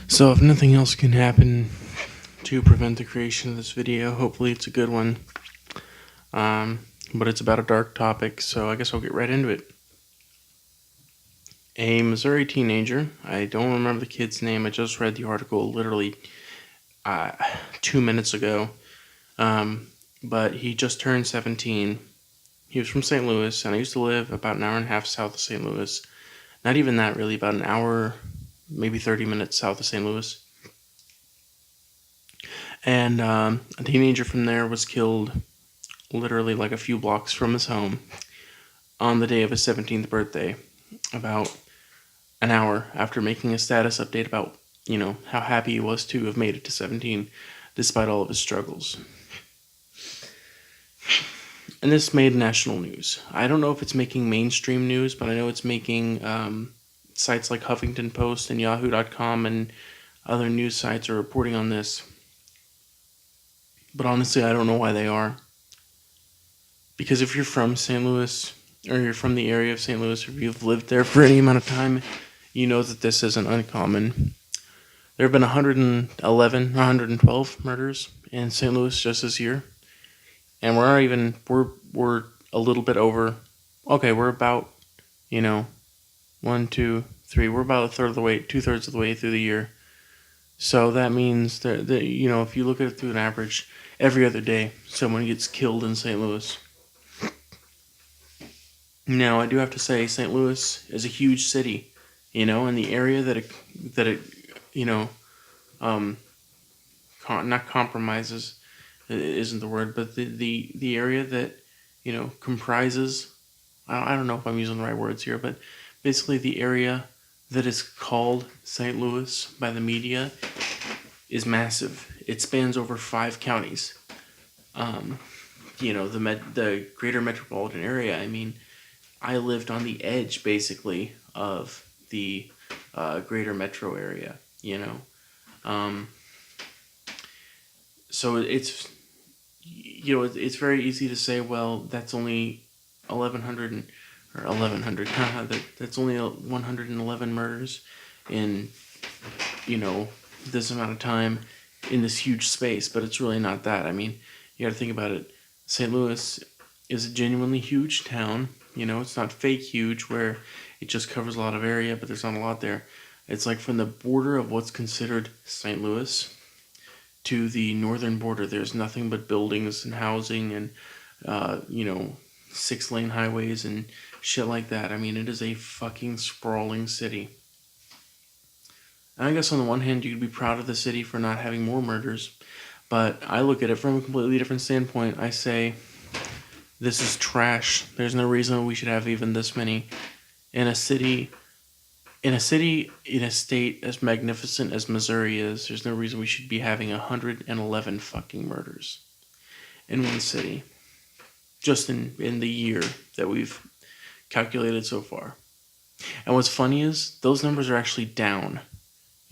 So if nothing else can happen to prevent the creation of this video, hopefully it's a good one. But it's about a dark topic, so I guess I'll get right into it. A Missouri teenager, I don't remember the kid's name, I just read the article literally 2 minutes ago, but he just turned 17. He was from St. Louis, and I used to live about an hour and a half south of St. Louis. Not even that, really, about an hour, maybe 30 minutes south of St. Louis. And a teenager from there was killed literally like a few blocks from his home on the day of his 17th birthday, about an hour after making a status update about, how happy he was to have made it to 17 despite all of his struggles. And this made national news. I don't know if it's making mainstream news, but I know it's making sites like Huffington Post and Yahoo.com and other news sites are reporting on this. But honestly, I don't know why they are. Because if you're from St. Louis, or you're from the area of St. Louis, or if you've lived there for any amount of time, you know that this isn't uncommon. There have been 112 murders in St. Louis just this year. And we're a little bit over, we're about, 1, 2, 3, we're about a third of the way, 2/3 of the way through the year. So that means that if you look at it through an average, every other day someone gets killed in St. Louis. Now, I do have to say, St. Louis is a huge city, and the area that it not compromises isn't the word, but the area that, comprises, I don't know if I'm using the right words here, but basically the area that is called St. Louis by the media is massive. It spans over 5 counties. The greater metropolitan area, I lived on the edge, basically, of the greater metro area, So it's, it's very easy to say, well, that's only 1,100, or 1,100, that's only 111 murders in, this amount of time in this huge space, but it's really not that. You gotta think about it. St. Louis is a genuinely huge town. It's not fake huge where it just covers a lot of area, but there's not a lot there. It's like from the border of what's considered St. Louis to the northern border, there's nothing but buildings and housing and, 6-lane highways and shit like that. It is a fucking sprawling city. And I guess on the one hand, you could be proud of the city for not having more murders, but I look at it from a completely different standpoint. I say, this is trash. There's no reason we should have even this many. In a state as magnificent as Missouri is, there's no reason we should be having 111 fucking murders in one city. Just in the year that we've calculated so far. And what's funny is, those numbers are actually down.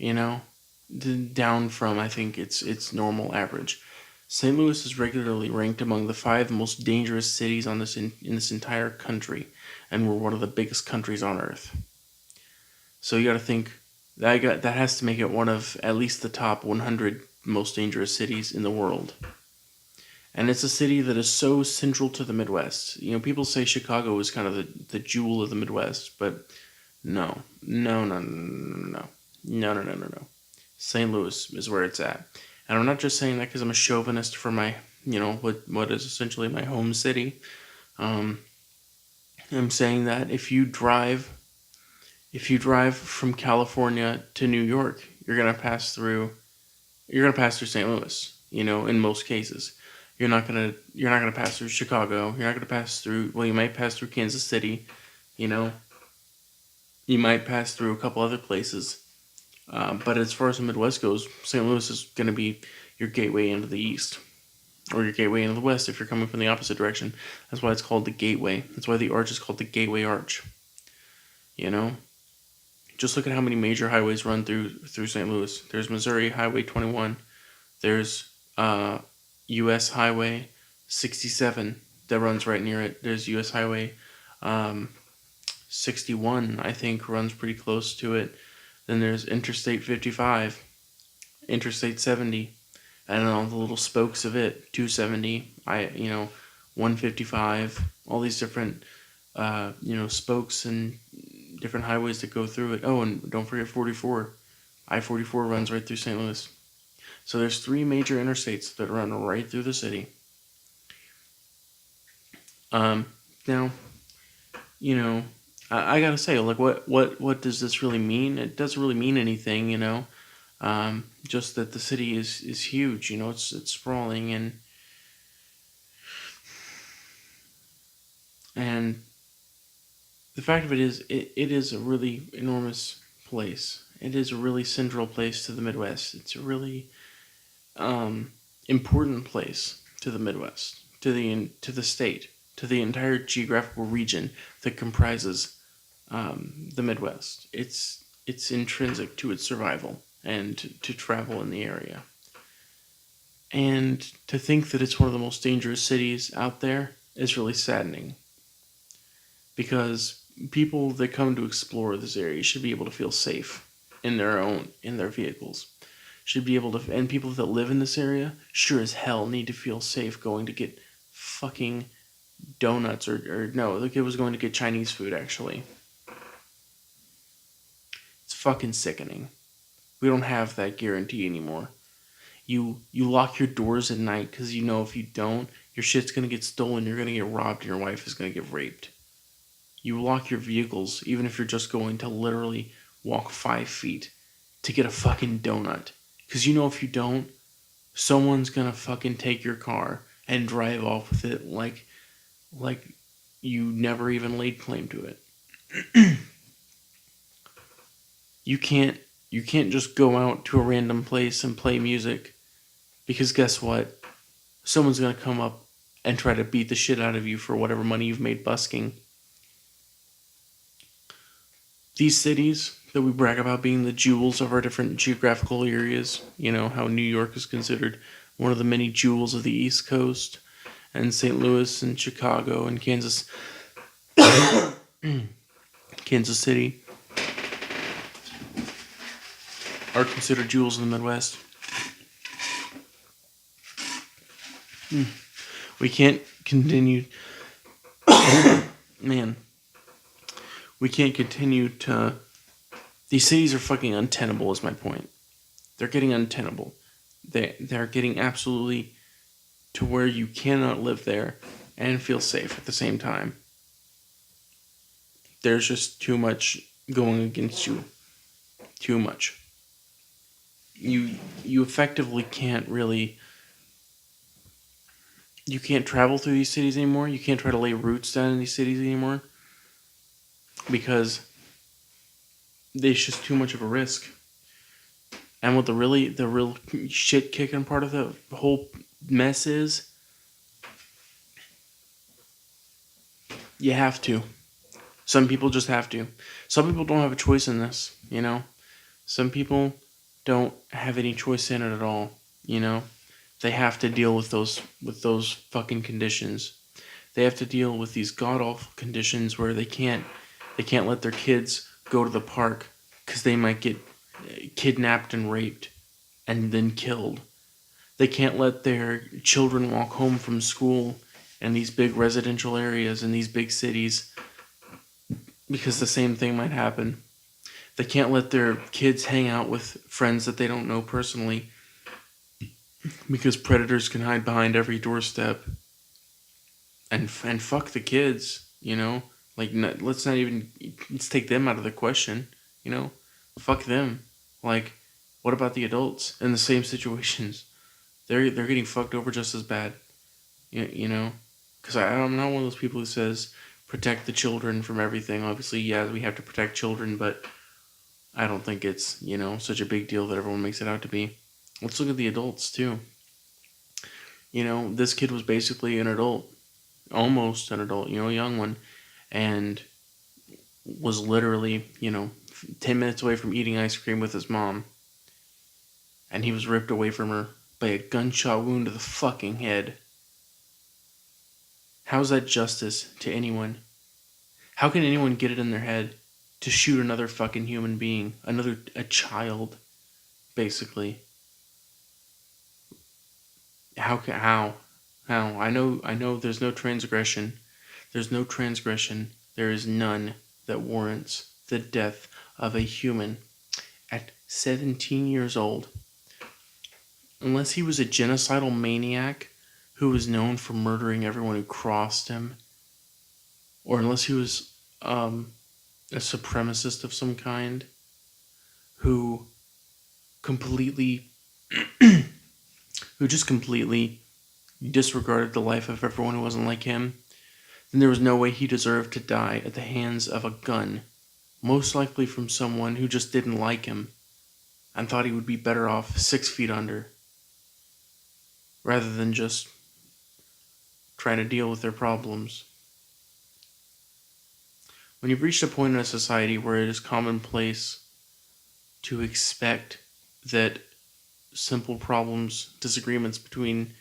Down from, I think, its normal average. St. Louis is regularly ranked among the 5 most dangerous cities in this entire country, and we're one of the biggest countries on earth. So you got to think that has to make it one of at least the top 100 most dangerous cities in the world. And it's a city that is so central to the Midwest. People say Chicago is kind of the jewel of the Midwest, but no. St. Louis is where it's at. And I'm not just saying that because I'm a chauvinist for my, what is essentially my home city. I'm saying that if you drive from California to New York, you're gonna pass through St. Louis. In most cases, you're not gonna pass through Chicago. You're not gonna pass through. Well, you might pass through Kansas City. You might pass through a couple other places. But as far as the Midwest goes, St. Louis is going to be your gateway into the East. Or your gateway into the West if you're coming from the opposite direction. That's why it's called the Gateway. That's why the arch is called the Gateway Arch. Just look at how many major highways run through St. Louis. There's Missouri Highway 21. There's U.S. Highway 67 that runs right near it. There's U.S. Highway 61, I think, runs pretty close to it. Then there's Interstate 55, Interstate 70, and all the little spokes of it, 270, 155, all these different, spokes and different highways that go through it. Oh, and don't forget 44. I-44 runs right through St. Louis. So there's 3 major interstates that run right through the city. Now, I gotta say, like, what does this really mean? It doesn't really mean anything, just that the city is huge, it's sprawling, and the fact of it is, it is a really enormous place. It is a really central place to the Midwest. It's a really important place to the Midwest, to the state, to the entire geographical region that comprises the Midwest. It's intrinsic to its survival and to travel in the area. And to think that it's one of the most dangerous cities out there is really saddening. Because people that come to explore this area should be able to feel safe in their vehicles. Should be able to, and people that live in this area sure as hell need to feel safe going to get fucking donuts or no, the kid was going to get Chinese food actually. It's fucking sickening. We don't have that guarantee anymore. You lock your doors at night because you know if you don't, your shit's gonna get stolen, you're gonna get robbed, and your wife is gonna get raped. You lock your vehicles even if you're just going to literally walk 5 feet to get a fucking donut. Because you know if you don't, someone's gonna fucking take your car and drive off with it like you never even laid claim to it. You can't just go out to a random place and play music, because guess what? Someone's gonna come up and try to beat the shit out of you for whatever money you've made busking. These cities that we brag about being the jewels of our different geographical areas, how New York is considered one of the many jewels of the East Coast, and St. Louis and Chicago and Kansas City are considered jewels in the Midwest. We can't continue we can't continue to... These cities are fucking untenable is my point. They're getting untenable. They're getting absolutely to where you cannot live there and feel safe at the same time. There's just too much going against you. Too much. You effectively can't really... You can't travel through these cities anymore. You can't try to lay roots down in these cities anymore. Because there's just too much of a risk. And what the real shit kicking part of the whole mess is, you have to. Some people just have to. Some people don't have a choice in this, Some people don't have any choice in it at all, They have to deal with those fucking conditions. They have to deal with these god-awful conditions where they can't let their kids go to the park because they might get kidnapped and raped and then killed. They can't let their children walk home from school in these big residential areas in these big cities because the same thing might happen. They can't let their kids hang out with friends that they don't know personally because predators can hide behind every doorstep. And fuck the kids, let's take them out of the question, Fuck them. Like, what about the adults in the same situations? They're getting fucked over just as bad, Because I'm not one of those people who says protect the children from everything. Obviously, yeah, we have to protect children, but I don't think it's, such a big deal that everyone makes it out to be. Let's look at the adults, too. This kid was basically an adult. Almost an adult, a young one. And was literally, 10 minutes away from eating ice cream with his mom. And he was ripped away from her by a gunshot wound to the fucking head. How's that justice to anyone? How can anyone get it in their head to shoot another fucking human being, a child, basically. How? I know there's no transgression. There's no transgression. There is none that warrants the death of a human at 17 years old. Unless he was a genocidal maniac who was known for murdering everyone who crossed him, or unless he was a supremacist of some kind who completely who just completely disregarded the life of everyone who wasn't like him, then there was no way he deserved to die at the hands of a gun, most likely from someone who just didn't like him and thought he would be better off 6 feet under, rather than just trying to deal with their problems. When you've reached a point in a society where it is commonplace to expect that simple problems, disagreements between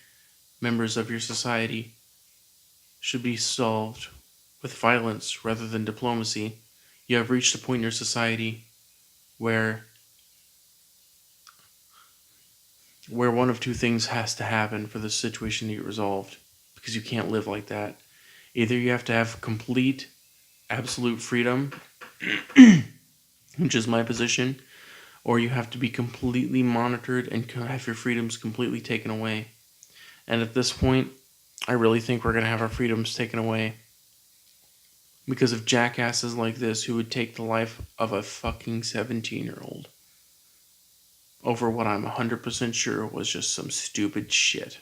members of your society should be solved with violence rather than diplomacy, you have reached a point in your society where one of two things has to happen for the situation to get resolved, because you can't live like that. Either you have to have complete, absolute freedom, which is my position, or you have to be completely monitored and have your freedoms completely taken away. And at this point, I really think we're going to have our freedoms taken away because of jackasses like this who would take the life of a fucking 17-year-old over what I'm 100% sure was just some stupid shit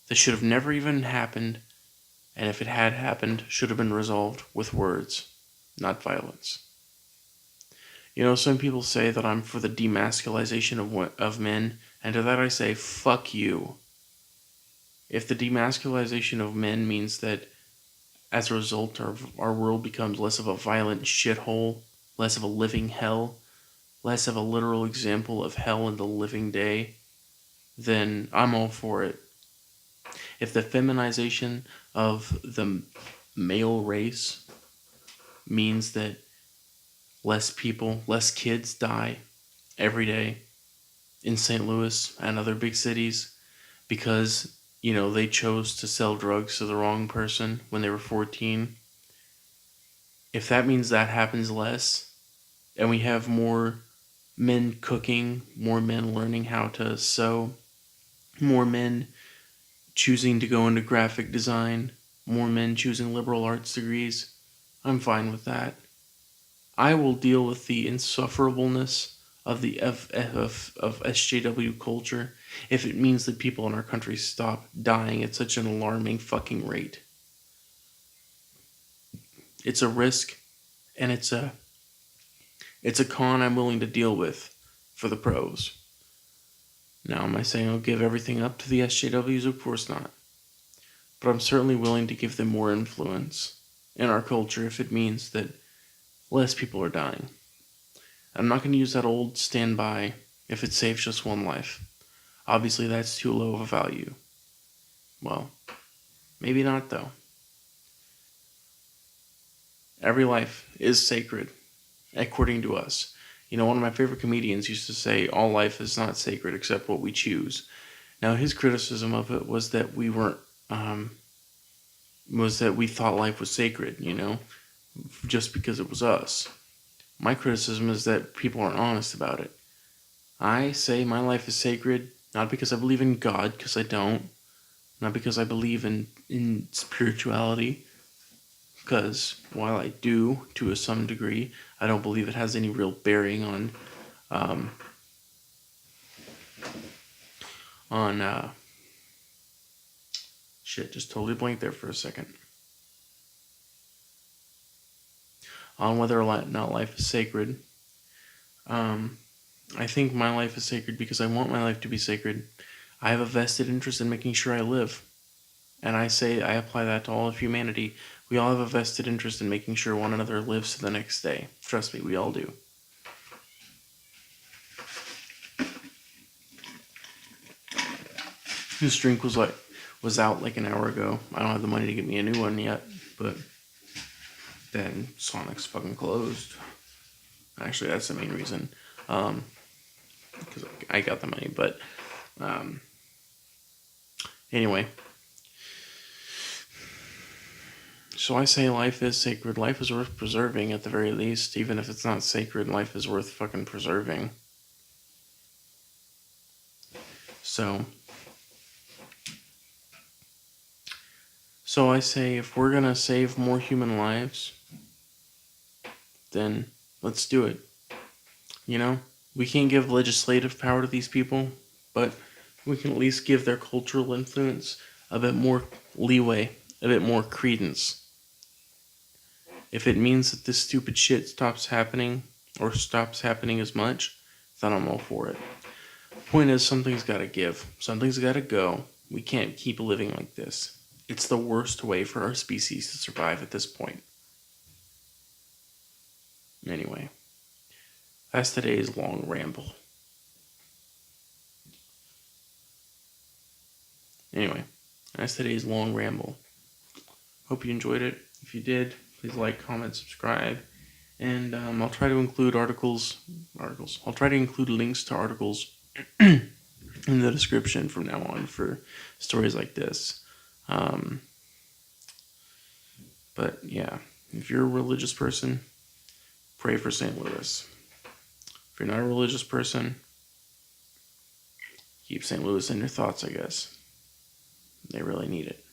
that should have never even happened, and if it had happened, should have been resolved with words, not violence. You know, some people say that I'm for the demasculization of men, and to that I say, fuck you. If the demasculization of men means that as a result our world becomes less of a violent shithole, less of a living hell, less of a literal example of hell in the living day, then I'm all for it. If the feminization of the male race means that less kids die every day in St. Louis and other big cities because, they chose to sell drugs to the wrong person when they were 14. If that means that happens less, and we have more men cooking, more men learning how to sew, more men choosing to go into graphic design, more men choosing liberal arts degrees, I'm fine with that. I will deal with the insufferableness of the of SJW culture if it means that people in our country stop dying at such an alarming fucking rate. It's a risk, and it's a con I'm willing to deal with for the pros. Now, am I saying I'll give everything up to the SJWs? Of course not. But I'm certainly willing to give them more influence in our culture if it means that less people are dying. I'm not going to use that old standby if it saves just one life. Obviously, that's too low of a value. Well, maybe not, though. Every life is sacred, according to us. One of my favorite comedians used to say, all life is not sacred except what we choose. Now, his criticism of it was that we weren't, was that we thought life was sacred, just because it was us. My criticism is that people aren't honest about it. I say my life is sacred, not because I believe in God, because I don't. Not because I believe in spirituality, because while I do, to some degree, I don't believe it has any real bearing on shit, just totally blanked there for a second. On whether or not life is sacred. I think my life is sacred because I want my life to be sacred. I have a vested interest in making sure I live. And I apply that to all of humanity. We all have a vested interest in making sure one another lives to the next day. Trust me, we all do. This drink was out like an hour ago. I don't have the money to get me a new one yet, but then Sonic's fucking closed. Actually, that's the main reason. Because I got the money, but anyway. So I say life is sacred. Life is worth preserving at the very least. Even if it's not sacred, life is worth fucking preserving. So I say if we're gonna save more human lives, then let's do it. You know? We can't give legislative power to these people, but we can at least give their cultural influence a bit more leeway, a bit more credence. If it means that this stupid shit stops happening, or stops happening as much, then I'm all for it. Point is, something's gotta give. Something's gotta go. We can't keep living like this. It's the worst way for our species to survive at this point. Anyway, that's today's long ramble. Hope you enjoyed it. If you did, please like, comment, subscribe. And I'll try to include articles. I'll try to include links to articles in the description from now on for stories like this. But yeah, if you're a religious person, pray for St. Louis. If you're not a religious person, keep St. Louis in your thoughts, I guess. They really need it.